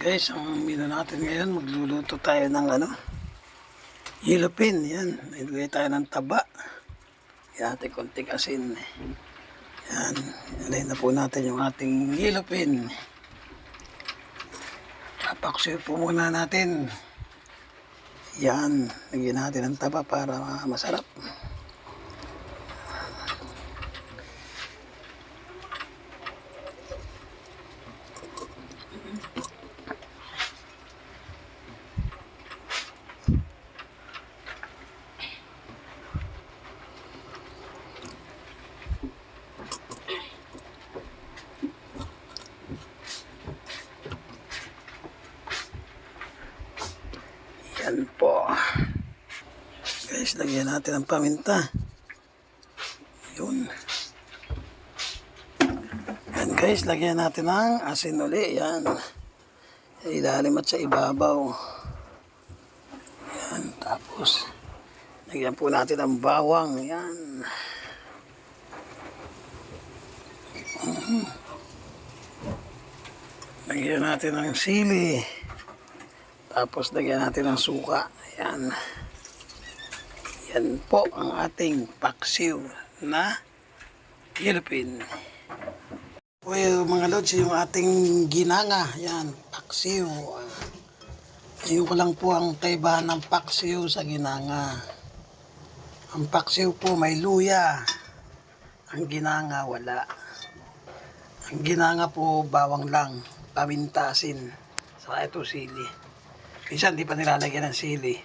Guys, ang menu natin ngayon, magluluto tayo ng yellow pin. Yan, ilagay tayo ng taba. Yan, ating konting asin. Yan, ilagay na po natin yung ating yellow pin. Papaksiw po muna natin. Yan, lagyan natin ng taba para masarap. Yan po. Guys, lagyan natin ng paminta. Yun. Yan guys, lagyan natin ng asin uli. Yan. Sa ilalim at sa ibabaw. Yan. Tapos, lagyan po natin ng bawang. Yan. Lagyan natin ng sili. Tapos lagyan natin ng suka. Ayan. Yan po ang ating paksiw na yellow pin. Po mga lods, yung ating ginanga. Yan, paksiw. Ayun ko lang po ang kaibahan ng paksiw sa ginanga. Ang paksiw po may luya. Ang ginanga wala. Ang ginanga po bawang lang. Paminta, asin. Saka ito sili. Minsan di pa nilalagyan ng sili.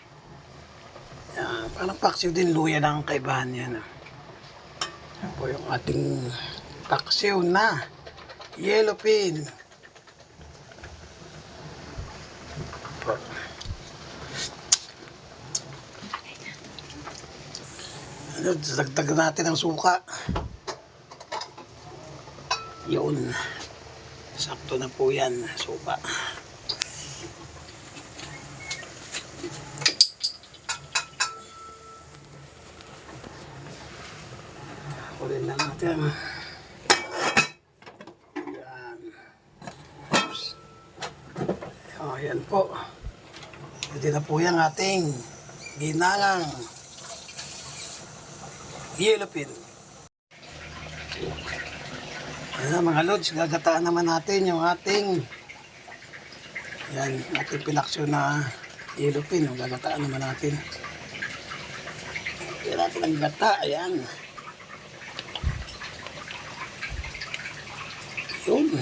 Yan, parang paksiw din, luya lang ang kaibahan yan. Yan po yung ating paksiw na yellow pin. Dagdag natin ang suka. Yun. Sakto na po yan, suka. Kulin lang natin. Yan. Oops. O, yan po. Pwede na po yan ating ginangang yellow pin. Ayan mga lods, gagataan naman natin yung ating pinaksyon na yellow pin. Gagataan naman natin. Yan natin ang gata. Ayan. Yun.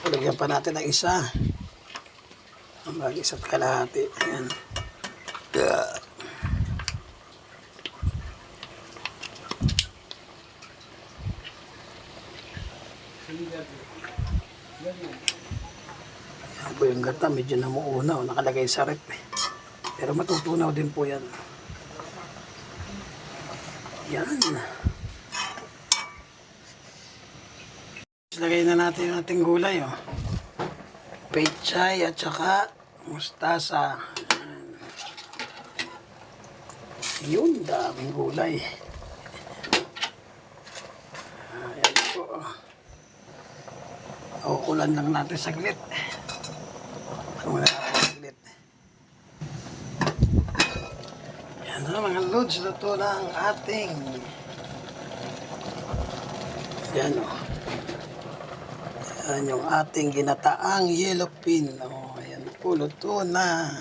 Lagyan pa natin ng isa. Ang isa't kalahati. Ayan. Ayan po yung gata. Medyo namuunaw. Nakalagay sa rep. Pero matutunaw din po yan. Yan. Lagay na natin yung ating gulay. Oh. Pechay at saka mustasa. Yun, daming gulay. Ayan po. Kukulan lang natin saglit. Kukulan natin saglit. Yan na mga lods, luto na ang ating yan o. Yan yung ating ginataang yellow pin. O, ayan po, luto na.